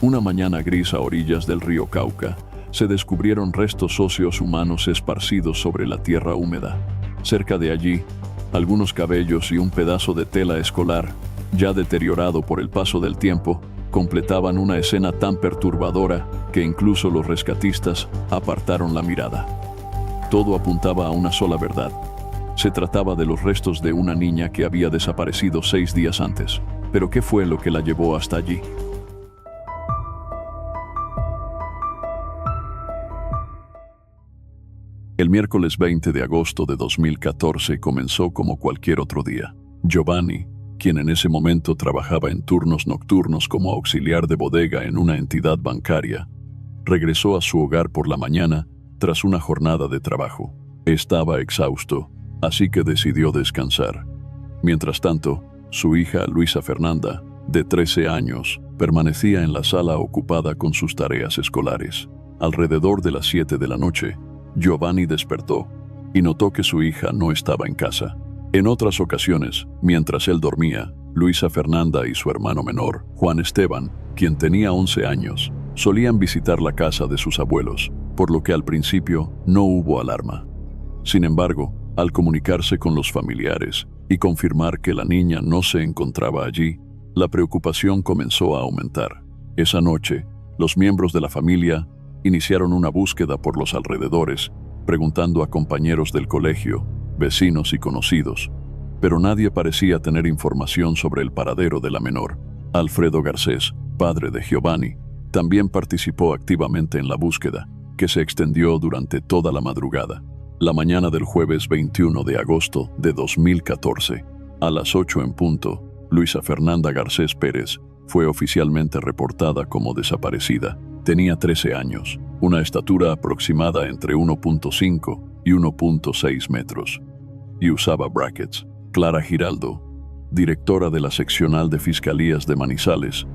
Una mañana gris a orillas del río Cauca, se descubrieron restos óseos humanos esparcidos sobre la tierra húmeda. Cerca de allí, algunos cabellos y un pedazo de tela escolar, ya deteriorado por el paso del tiempo, completaban una escena tan perturbadora que incluso los rescatistas apartaron la mirada. Todo apuntaba a una sola verdad. Se trataba de los restos de una niña que había desaparecido 6 días antes. ¿Pero qué fue lo que la llevó hasta allí? El miércoles 20 de agosto de 2014 comenzó como cualquier otro día. Giovanni, quien en ese momento trabajaba en turnos nocturnos como auxiliar de bodega en una entidad bancaria, regresó a su hogar por la mañana tras una jornada de trabajo. Estaba exhausto, así que decidió descansar. Mientras tanto, su hija Luisa Fernanda, de 13 años, permanecía en la sala ocupada con sus tareas escolares. Alrededor de las 7 de la noche, Giovanni despertó y notó que su hija no estaba en casa. En otras ocasiones, mientras él dormía, Luisa Fernanda y su hermano menor, Juan Esteban, quien tenía 11 años, solían visitar la casa de sus abuelos, por lo que al principio no hubo alarma. Sin embargo, al comunicarse con los familiares y confirmar que la niña no se encontraba allí, la preocupación comenzó a aumentar. Esa noche, los miembros de la familia iniciaron una búsqueda por los alrededores, preguntando a compañeros del colegio, vecinos y conocidos, pero nadie parecía tener información sobre el paradero de la menor. Alfredo Garcés, padre de Giovanni, también participó activamente en la búsqueda, que se extendió durante toda la madrugada. La mañana del jueves 21 de agosto de 2014, a las 8 en punto, Luisa Fernanda Garcés Pérez fue oficialmente reportada como desaparecida. Tenía 13 años, una estatura aproximada entre 1.5 y 1.6 metros, y usaba brackets. Clara Giraldo, directora de la seccional de Fiscalías de Manizales,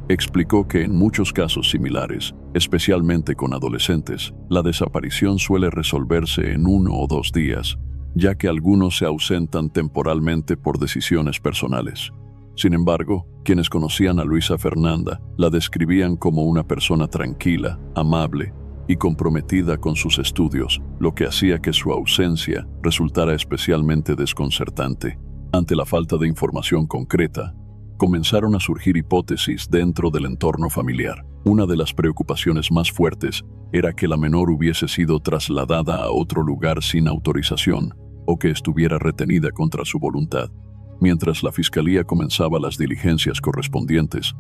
explicó que en muchos casos similares, especialmente con adolescentes, la desaparición suele resolverse en 1 o 2 días, ya que algunos se ausentan temporalmente por decisiones personales. Sin embargo, quienes conocían a Luisa Fernanda la describían como una persona tranquila, amable y comprometida con sus estudios, lo que hacía que su ausencia resultara especialmente desconcertante. Ante la falta de información concreta, comenzaron a surgir hipótesis dentro del entorno familiar. Una de las preocupaciones más fuertes era que la menor hubiese sido trasladada a otro lugar sin autorización o que estuviera retenida contra su voluntad. Mientras la fiscalía comenzaba las diligencias correspondientes,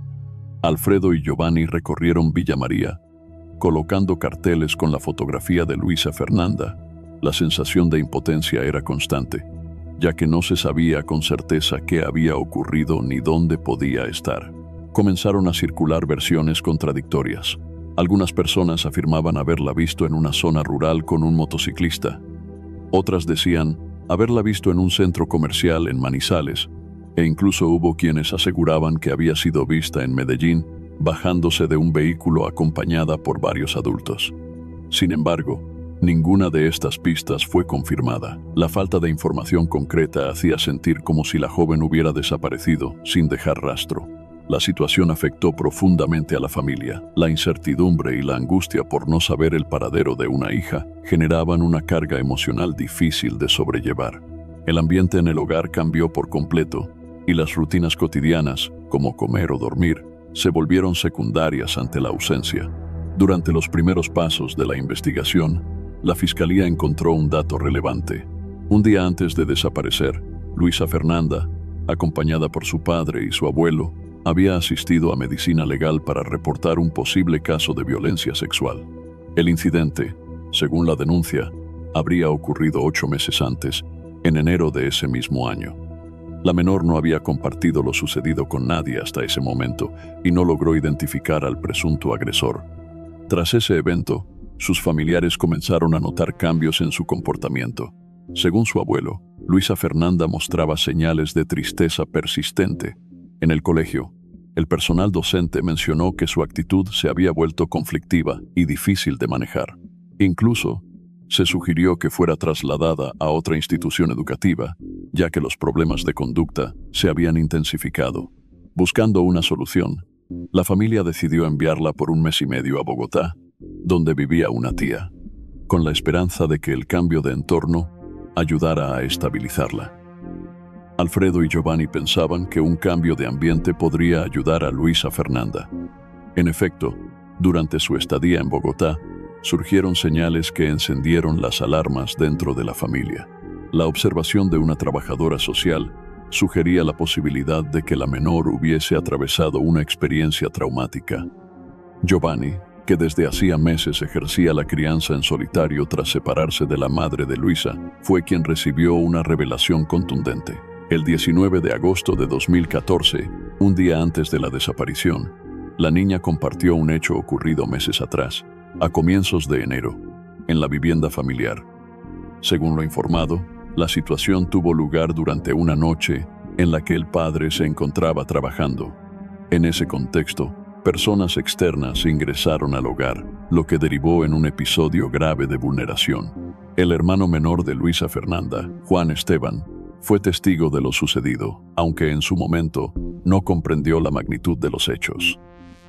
Alfredo y Giovanni recorrieron Villa María, colocando carteles con la fotografía de Luisa Fernanda. La sensación de impotencia era constante, ya que no se sabía con certeza qué había ocurrido ni dónde podía estar. Comenzaron a circular versiones contradictorias. Algunas personas afirmaban haberla visto en una zona rural con un motociclista. Otras decían haberla visto en un centro comercial en Manizales, e incluso hubo quienes aseguraban que había sido vista en Medellín, bajándose de un vehículo acompañada por varios adultos. Sin embargo, ninguna de estas pistas fue confirmada. La falta de información concreta hacía sentir como si la joven hubiera desaparecido sin dejar rastro. La situación afectó profundamente a la familia. La incertidumbre y la angustia por no saber el paradero de una hija generaban una carga emocional difícil de sobrellevar. El ambiente en el hogar cambió por completo y las rutinas cotidianas, como comer o dormir, se volvieron secundarias ante la ausencia. Durante los primeros pasos de la investigación, la fiscalía encontró un dato relevante. Un día antes de desaparecer, Luisa Fernanda, acompañada por su padre y su abuelo, había asistido a medicina legal para reportar un posible caso de violencia sexual. El incidente, según la denuncia, habría ocurrido 8 meses antes, en enero de ese mismo año. La menor no había compartido lo sucedido con nadie hasta ese momento y no logró identificar al presunto agresor. Tras ese evento, sus familiares comenzaron a notar cambios en su comportamiento. Según su abuelo, Luisa Fernanda mostraba señales de tristeza persistente. En el colegio, el personal docente mencionó que su actitud se había vuelto conflictiva y difícil de manejar. Incluso, se sugirió que fuera trasladada a otra institución educativa, ya que los problemas de conducta se habían intensificado. Buscando una solución, La familia decidió enviarla por 1 mes y medio a Bogotá, donde vivía una tía, con la esperanza de que el cambio de entorno ayudara a estabilizarla. Alfredo y Giovanni pensaban que un cambio de ambiente podría ayudar a Luisa Fernanda. En efecto, durante su estadía en Bogotá, surgieron señales que encendieron las alarmas dentro de la familia. La observación de una trabajadora social sugería la posibilidad de que la menor hubiese atravesado una experiencia traumática. Giovanni, que desde hacía meses ejercía la crianza en solitario tras separarse de la madre de Luisa, fue quien recibió una revelación contundente. El 19 de agosto de 2014, un día antes de la desaparición, la niña compartió un hecho ocurrido meses atrás, a comienzos de enero, en la vivienda familiar. Según lo informado, la situación tuvo lugar durante una noche en la que el padre se encontraba trabajando. En ese contexto, personas externas ingresaron al hogar, lo que derivó en un episodio grave de vulneración. El hermano menor de Luisa Fernanda, Juan Esteban, fue testigo de lo sucedido, aunque en su momento no comprendió la magnitud de los hechos.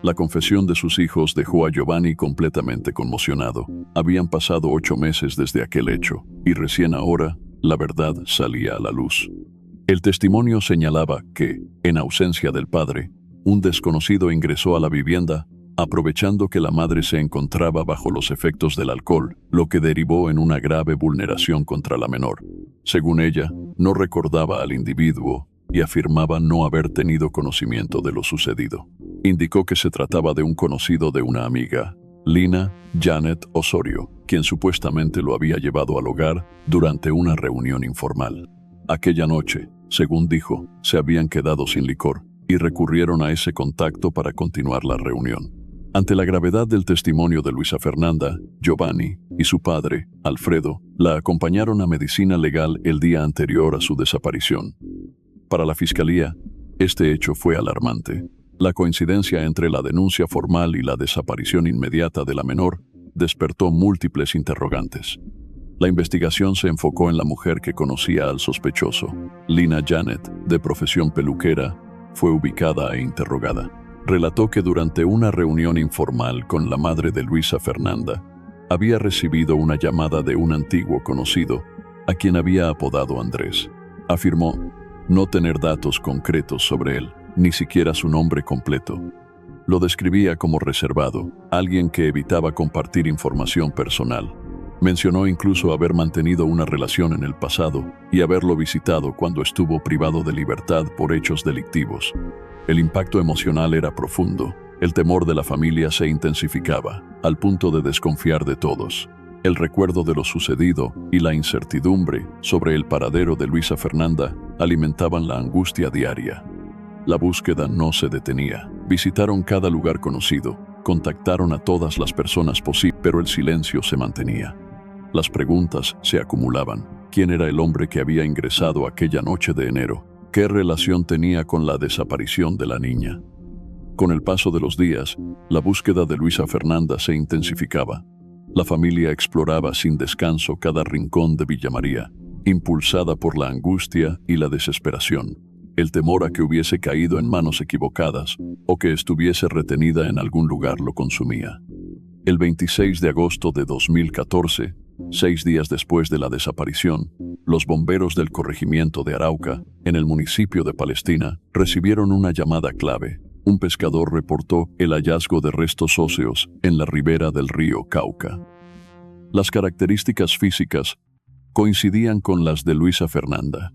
La confesión de sus hijos dejó a Giovanni completamente conmocionado. Habían pasado 8 meses desde aquel hecho, y recién ahora la verdad salía a la luz. El testimonio señalaba que, en ausencia del padre, un desconocido ingresó a la vivienda, aprovechando que la madre se encontraba bajo los efectos del alcohol, lo que derivó en una grave vulneración contra la menor. Según ella, no recordaba al individuo y afirmaba no haber tenido conocimiento de lo sucedido. Indicó que se trataba de un conocido de una amiga, Lina Janet Osorio, quien supuestamente lo había llevado al hogar durante una reunión informal. Aquella noche, según dijo, se habían quedado sin licor y recurrieron a ese contacto para continuar la reunión. Ante la gravedad del testimonio de Luisa Fernanda, Giovanni y su padre, Alfredo, la acompañaron a medicina legal el día anterior a su desaparición. Para la fiscalía, este hecho fue alarmante. La coincidencia entre la denuncia formal y la desaparición inmediata de la menor despertó múltiples interrogantes. La investigación se enfocó en la mujer que conocía al sospechoso. Lina Janet, de profesión peluquera, fue ubicada e interrogada. Relató que durante una reunión informal con la madre de Luisa Fernanda, había recibido una llamada de un antiguo conocido, a quien había apodado Andrés. Afirmó no tener datos concretos sobre él, ni siquiera su nombre completo. Lo describía como reservado, alguien que evitaba compartir información personal. Mencionó incluso haber mantenido una relación en el pasado y haberlo visitado cuando estuvo privado de libertad por hechos delictivos. El impacto emocional era profundo. El temor de la familia se intensificaba, al punto de desconfiar de todos. El recuerdo de lo sucedido y la incertidumbre sobre el paradero de Luisa Fernanda alimentaban la angustia diaria. La búsqueda no se detenía. Visitaron cada lugar conocido, contactaron a todas las personas posibles, pero el silencio se mantenía. Las preguntas se acumulaban. ¿Quién era el hombre que había ingresado aquella noche de enero? ¿Qué relación tenía con la desaparición de la niña? Con el paso de los días, la búsqueda de Luisa Fernanda se intensificaba. La familia exploraba sin descanso cada rincón de Villa María, impulsada por la angustia y la desesperación. El temor a que hubiese caído en manos equivocadas o que estuviese retenida en algún lugar lo consumía. El 26 de agosto de 2014, 6 días después de la desaparición, los bomberos del corregimiento de Arauca, en el municipio de Palestina, recibieron una llamada clave. Un pescador reportó el hallazgo de restos óseos en la ribera del río Cauca. Las características físicas coincidían con las de Luisa Fernanda.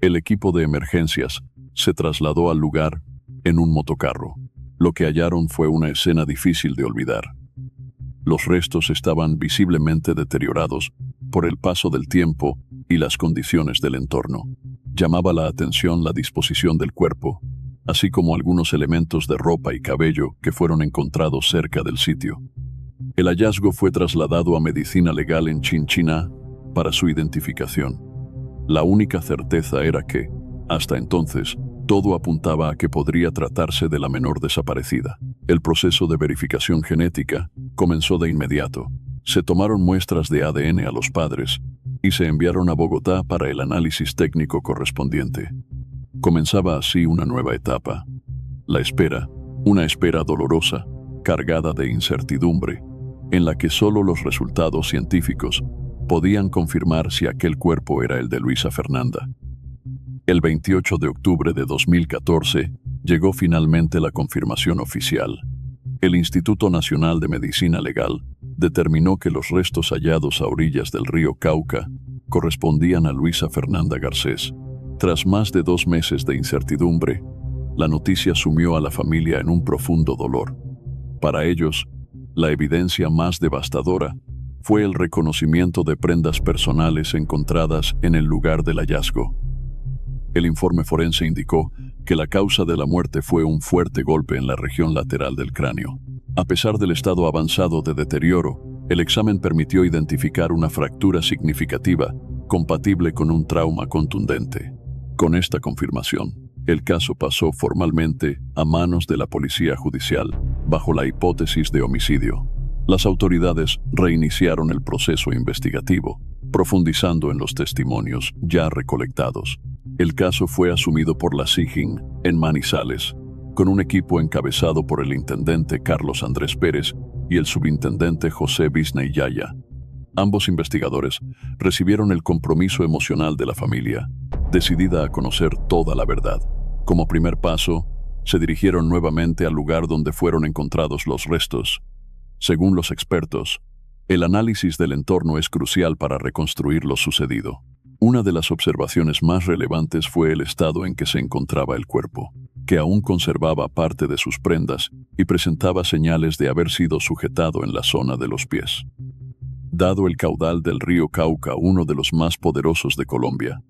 El equipo de emergencias se trasladó al lugar en un motocarro. Lo que hallaron fue una escena difícil de olvidar. Los restos estaban visiblemente deteriorados por el paso del tiempo y las condiciones del entorno. Llamaba la atención la disposición del cuerpo, así como algunos elementos de ropa y cabello que fueron encontrados cerca del sitio. El hallazgo fue trasladado a medicina legal en Chinchiná para su identificación. La única certeza era que, hasta entonces, todo apuntaba a que podría tratarse de la menor desaparecida. El proceso de verificación genética comenzó de inmediato. Se tomaron muestras de ADN a los padres y se enviaron a Bogotá para el análisis técnico correspondiente. Comenzaba así una nueva etapa, la espera Una espera dolorosa, cargada de incertidumbre, en la que solo los resultados científicos podían confirmar si aquel cuerpo era el de Luisa Fernanda. El 28 de octubre de 2014 llegó finalmente la confirmación oficial. El Instituto Nacional de Medicina Legal determinó que los restos hallados a orillas del río Cauca correspondían a Luisa Fernanda Garcés. Tras más de 2 meses de incertidumbre, la noticia sumió a la familia en un profundo dolor. Para ellos, la evidencia más devastadora fue el reconocimiento de prendas personales encontradas en el lugar del hallazgo. El informe forense indicó que la causa de la muerte fue un fuerte golpe en la región lateral del cráneo. A pesar del estado avanzado de deterioro, el examen permitió identificar una fractura significativa compatible con un trauma contundente. Con esta confirmación, el caso pasó formalmente a manos de la Policía Judicial, bajo la hipótesis de homicidio. Las autoridades reiniciaron el proceso investigativo, profundizando en los testimonios ya recolectados. El caso fue asumido por la SIJIN en Manizales, con un equipo encabezado por el intendente Carlos Andrés Pérez y el subintendente José Bisney Yaya. Ambos investigadores recibieron el compromiso emocional de la familia, decidida a conocer toda la verdad. Como primer paso, se dirigieron nuevamente al lugar donde fueron encontrados los restos. Según los expertos, el análisis del entorno es crucial para reconstruir lo sucedido. Una de las observaciones más relevantes fue el estado en que se encontraba el cuerpo, que aún conservaba parte de sus prendas y presentaba señales de haber sido sujetado en la zona de los pies. Dado el caudal del río Cauca, uno de los más poderosos de Colombia,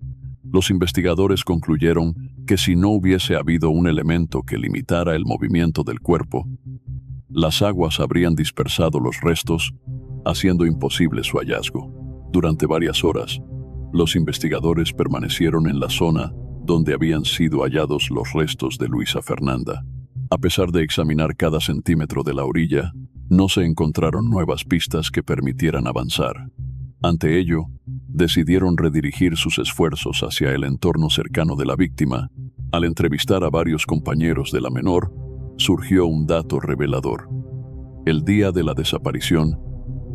los investigadores concluyeron que si no hubiese habido un elemento que limitara el movimiento del cuerpo, las aguas habrían dispersado los restos, haciendo imposible su hallazgo. Durante varias horas, los investigadores permanecieron en la zona donde habían sido hallados los restos de Luisa Fernanda. A pesar de examinar cada centímetro de la orilla, no se encontraron nuevas pistas que permitieran avanzar. Ante ello, decidieron redirigir sus esfuerzos hacia el entorno cercano de la víctima. Al entrevistar a varios compañeros de la menor, surgió un dato revelador. El día de la desaparición,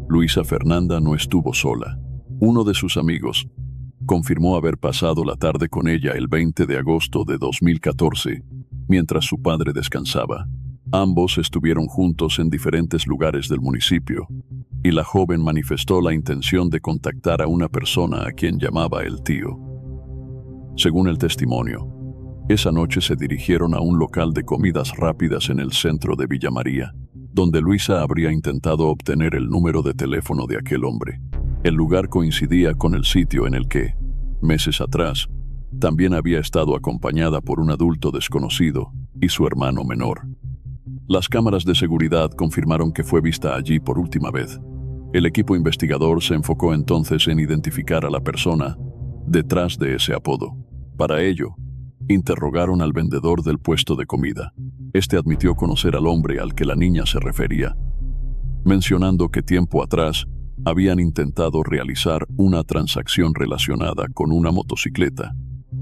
Luisa Fernanda no estuvo sola. Uno de sus amigos confirmó haber pasado la tarde con ella el 20 de agosto de 2014, mientras su padre descansaba. Ambos estuvieron juntos en diferentes lugares del municipio, y la joven manifestó la intención de contactar a una persona a quien llamaba el tío. Según el testimonio, esa noche se dirigieron a un local de comidas rápidas en el centro de Villa María, donde Luisa habría intentado obtener el número de teléfono de aquel hombre. El lugar coincidía con el sitio en el que, meses atrás, también había estado acompañada por un adulto desconocido y su hermano menor. Las cámaras de seguridad confirmaron que fue vista allí por última vez. El equipo investigador se enfocó entonces en identificar a la persona detrás de ese apodo. Para ello, interrogaron al vendedor del puesto de comida. Este admitió conocer al hombre al que la niña se refería, mencionando que tiempo atrás habían intentado realizar una transacción relacionada con una motocicleta.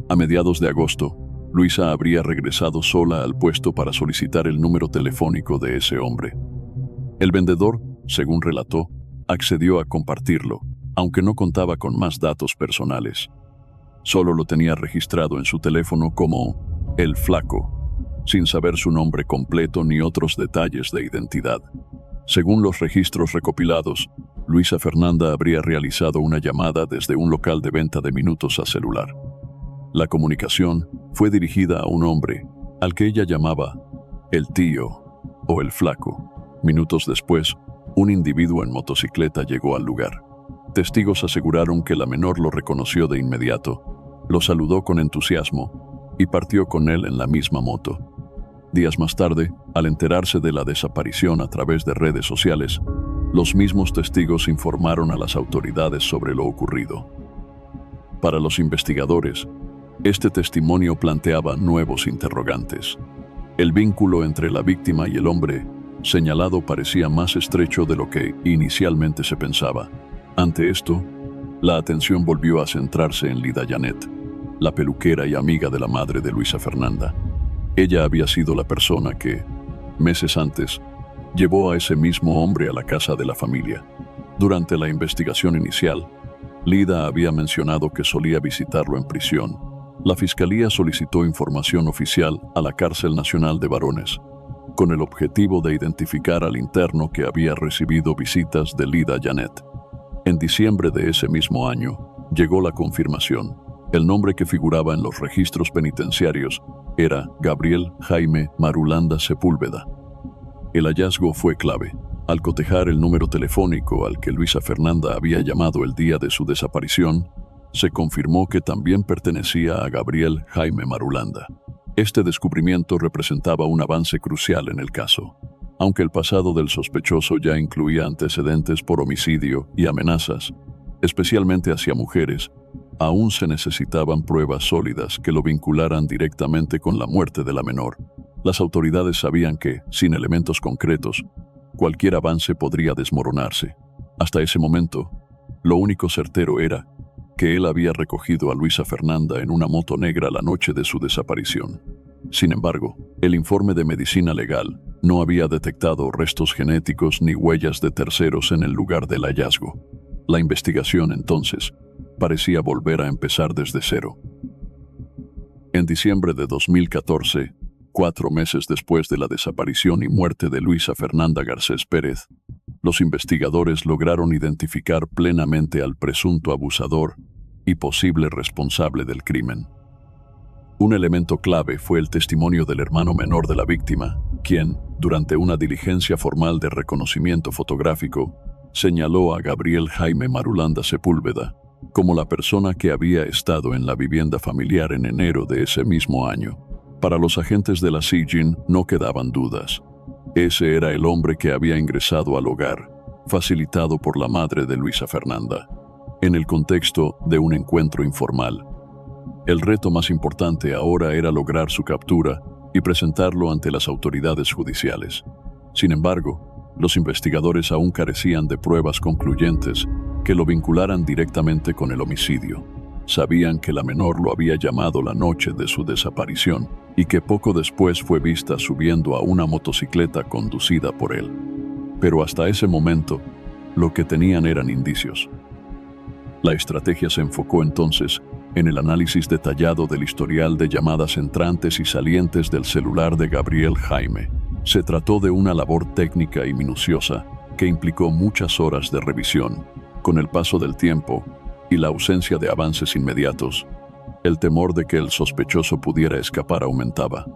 A mediados de agosto, Luisa habría regresado sola al puesto para solicitar el número telefónico de ese hombre. El vendedor, según relató, accedió a compartirlo, aunque no contaba con más datos personales. Solo lo tenía registrado en su teléfono como El Flaco, sin saber su nombre completo ni otros detalles de identidad. Según los registros recopilados, Luisa Fernanda habría realizado una llamada desde un local de venta de minutos a celular. La comunicación fue dirigida a un hombre, al que ella llamaba el tío o el flaco. Minutos después, un individuo en motocicleta llegó al lugar. Testigos aseguraron que la menor lo reconoció de inmediato, lo saludó con entusiasmo y partió con él en la misma moto. Días más tarde, al enterarse de la desaparición a través de redes sociales, los mismos testigos informaron a las autoridades sobre lo ocurrido. Para los investigadores, este testimonio planteaba nuevos interrogantes. El vínculo entre la víctima y el hombre señalado parecía más estrecho de lo que inicialmente se pensaba. Ante esto, la atención volvió a centrarse en Lida Janet, la peluquera y amiga de la madre de Luisa Fernanda. Ella había sido la persona que, meses antes, llevó a ese mismo hombre a la casa de la familia. Durante la investigación inicial, Lida había mencionado que solía visitarlo en prisión. La fiscalía solicitó información oficial a la Cárcel Nacional de Varones, con el objetivo de identificar al interno que había recibido visitas de Lida Janet. En diciembre de ese mismo año, llegó la confirmación. El nombre que figuraba en los registros penitenciarios era Gabriel Jaime Marulanda Sepúlveda. El hallazgo fue clave. Al cotejar el número telefónico al que Luisa Fernanda había llamado el día de su desaparición, se confirmó que también pertenecía a Gabriel Jaime Marulanda. Este descubrimiento representaba un avance crucial en el caso. Aunque el pasado del sospechoso ya incluía antecedentes por homicidio y amenazas, especialmente hacia mujeres, aún se necesitaban pruebas sólidas que lo vincularan directamente con la muerte de la menor. Las autoridades sabían que, sin elementos concretos, cualquier avance podría desmoronarse. Hasta ese momento, lo único certero era que él había recogido a Luisa Fernanda en una moto negra la noche de su desaparición. Sin embargo, el informe de medicina legal no había detectado restos genéticos ni huellas de terceros en el lugar del hallazgo. La investigación, entonces, parecía volver a empezar desde cero. En diciembre de 2014, 4 meses después de la desaparición y muerte de Luisa Fernanda Garcés Pérez, los investigadores lograron identificar plenamente al presunto abusador y posible responsable del crimen. Un elemento clave fue el testimonio del hermano menor de la víctima, quien, durante una diligencia formal de reconocimiento fotográfico, señaló a Gabriel Jaime Marulanda Sepúlveda como la persona que había estado en la vivienda familiar en enero de ese mismo año. Para los agentes de la SIJIN no quedaban dudas. Ese era el hombre que había ingresado al hogar, facilitado por la madre de Luisa Fernanda, en el contexto de un encuentro informal. El reto más importante ahora era lograr su captura y presentarlo ante las autoridades judiciales. Sin embargo, los investigadores aún carecían de pruebas concluyentes que lo vincularan directamente con el homicidio. Sabían que la menor lo había llamado la noche de su desaparición y que poco después fue vista subiendo a una motocicleta conducida por él. Pero hasta ese momento, lo que tenían eran indicios. La estrategia se enfocó entonces en el análisis detallado del historial de llamadas entrantes y salientes del celular de Gabriel Jaime. Se trató de una labor técnica y minuciosa que implicó muchas horas de revisión. Con el paso del tiempo y la ausencia de avances inmediatos, el temor de que el sospechoso pudiera escapar aumentaba.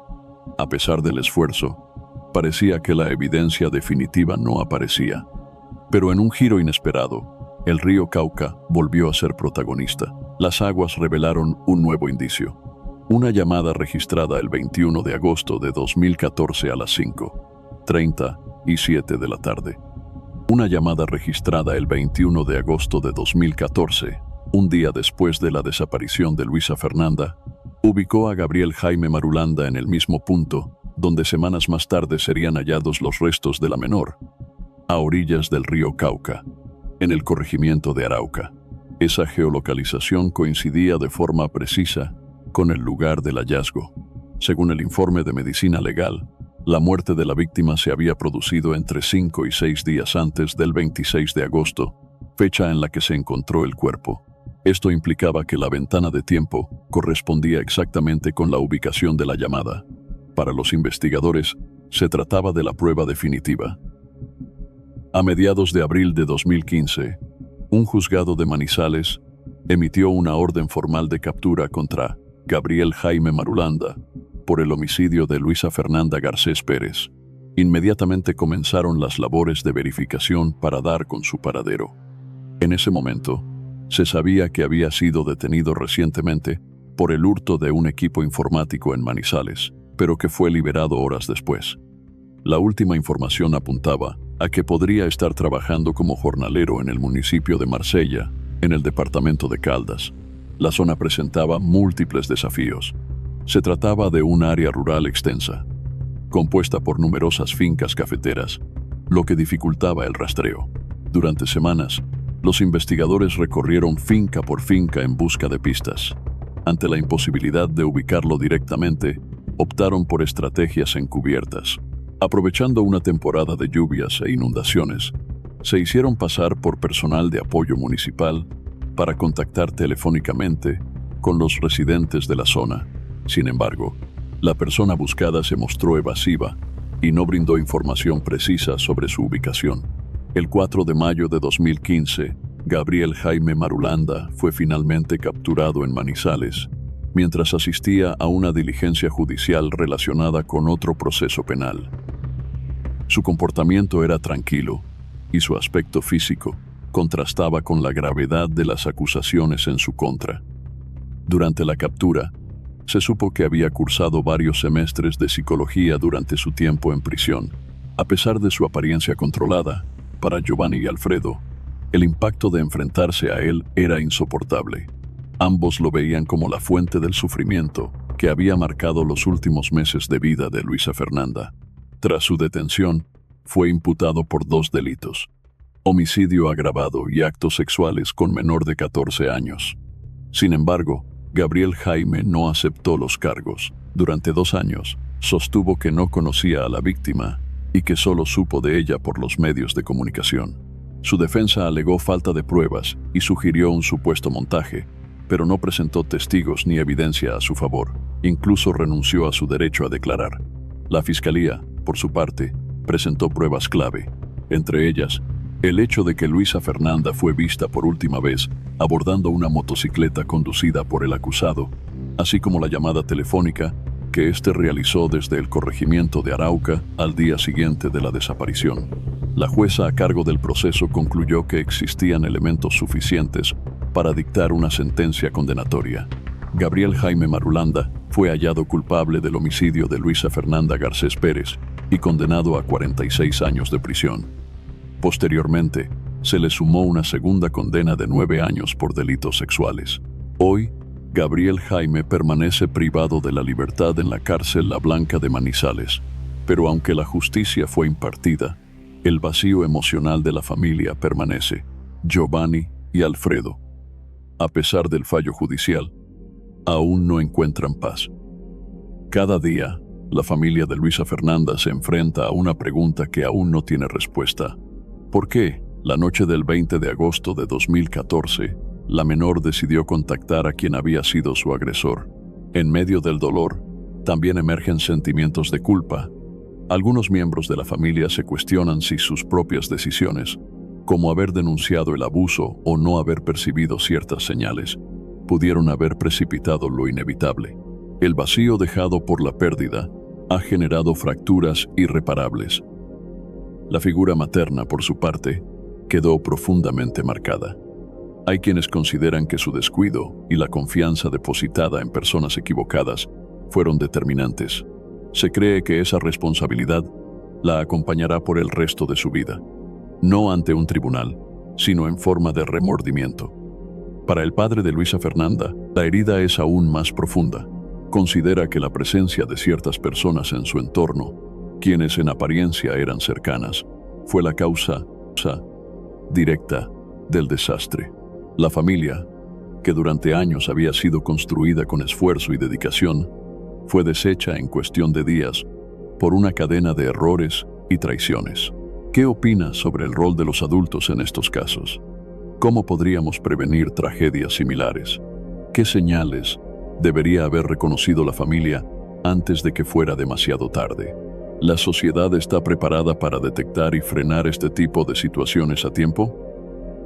A pesar del esfuerzo, parecía que la evidencia definitiva no aparecía. Pero en un giro inesperado, el río Cauca volvió a ser protagonista. Las aguas revelaron un nuevo indicio. Una llamada registrada el 21 de agosto de 2014 a las 5:37 de la tarde. Una llamada registrada el 21 de agosto de 2014, un día después de la desaparición de Luisa Fernanda, ubicó a Gabriel Jaime Marulanda en el mismo punto donde semanas más tarde serían hallados los restos de la menor, a orillas del río Cauca, en el corregimiento de Arauca. Esa geolocalización coincidía de forma precisa con el lugar del hallazgo. Según el informe de medicina legal, la muerte de la víctima se había producido entre 5 y 6 días antes del 26 de agosto, fecha en la que se encontró el cuerpo. Esto implicaba que la ventana de tiempo correspondía exactamente con la ubicación de la llamada. Para los investigadores, se trataba de la prueba definitiva. A mediados de abril de 2015, un juzgado de Manizales emitió una orden formal de captura contra Gabriel Jaime Marulanda por el homicidio de Luisa Fernanda Garcés Pérez. Inmediatamente comenzaron las labores de verificación para dar con su paradero. En ese momento, se sabía que había sido detenido recientemente por el hurto de un equipo informático en Manizales, pero que fue liberado horas después. La última información apuntaba a que podría estar trabajando como jornalero en el municipio de Marsella, en el departamento de Caldas. La zona presentaba múltiples desafíos. Se trataba de un área rural extensa, compuesta por numerosas fincas cafeteras, lo que dificultaba el rastreo. Durante semanas, los investigadores recorrieron finca por finca en busca de pistas. Ante la imposibilidad de ubicarlo directamente, optaron por estrategias encubiertas. Aprovechando una temporada de lluvias e inundaciones, se hicieron pasar por personal de apoyo municipal para contactar telefónicamente con los residentes de la zona. Sin embargo, la persona buscada se mostró evasiva y no brindó información precisa sobre su ubicación. El 4 de mayo de 2015, Gabriel Jaime Marulanda fue finalmente capturado en Manizales, mientras asistía a una diligencia judicial relacionada con otro proceso penal. Su comportamiento era tranquilo y su aspecto físico contrastaba con la gravedad de las acusaciones en su contra. Durante la captura, se supo que había cursado varios semestres de psicología durante su tiempo en prisión. A pesar de su apariencia controlada, para Giovanni y Alfredo, el impacto de enfrentarse a él era insoportable. Ambos lo veían como la fuente del sufrimiento que había marcado los últimos meses de vida de Luisa Fernanda. Tras su detención, fue imputado por 2 delitos: homicidio agravado y actos sexuales con menor de 14 años. Sin embargo, Gabriel Jaime no aceptó los cargos. Durante 2 años, sostuvo que no conocía a la víctima y que solo supo de ella por los medios de comunicación. Su defensa alegó falta de pruebas y sugirió un supuesto montaje, pero no presentó testigos ni evidencia a su favor. Incluso renunció a su derecho a declarar. La Fiscalía, por su parte, presentó pruebas clave, entre ellas, el hecho de que Luisa Fernanda fue vista por última vez abordando una motocicleta conducida por el acusado, así como la llamada telefónica que éste realizó desde el corregimiento de Arauca al día siguiente de la desaparición. La jueza a cargo del proceso concluyó que existían elementos suficientes para dictar una sentencia condenatoria. Gabriel Jaime Marulanda fue hallado culpable del homicidio de Luisa Fernanda Garcés Pérez y condenado a 46 años de prisión. Posteriormente, se le sumó una segunda condena de 9 años por delitos sexuales. Hoy, Gabriel Jaime permanece privado de la libertad en la cárcel La Blanca de Manizales, pero aunque la justicia fue impartida, el vacío emocional de la familia permanece. Giovanni y Alfredo, a pesar del fallo judicial, aún no encuentran paz. Cada día, la familia de Luisa Fernanda se enfrenta a una pregunta que aún no tiene respuesta. ¿Por qué, la noche del 20 de agosto de 2014, la menor decidió contactar a quien había sido su agresor? En medio del dolor, también emergen sentimientos de culpa. Algunos miembros de la familia se cuestionan si sus propias decisiones, como haber denunciado el abuso o no haber percibido ciertas señales, pudieron haber precipitado lo inevitable. El vacío dejado por la pérdida ha generado fracturas irreparables. La figura materna, por su parte, quedó profundamente marcada. Hay quienes consideran que su descuido y la confianza depositada en personas equivocadas fueron determinantes. Se cree que esa responsabilidad la acompañará por el resto de su vida, no ante un tribunal, sino en forma de remordimiento. Para el padre de Luisa Fernanda, la herida es aún más profunda. Considera que la presencia de ciertas personas en su entorno, quienes en apariencia eran cercanas, fue la causa directa del desastre. La familia, que durante años había sido construida con esfuerzo y dedicación, fue deshecha en cuestión de días por una cadena de errores y traiciones. ¿Qué opinas sobre el rol de los adultos en estos casos? ¿Cómo podríamos prevenir tragedias similares? ¿Qué señales debería haber reconocido la familia antes de que fuera demasiado tarde? ¿La sociedad está preparada para detectar y frenar este tipo de situaciones a tiempo?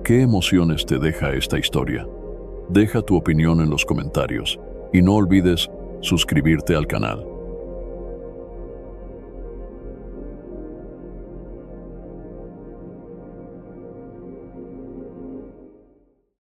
¿Qué emociones te deja esta historia? Deja tu opinión en los comentarios y no olvides suscribirte al canal.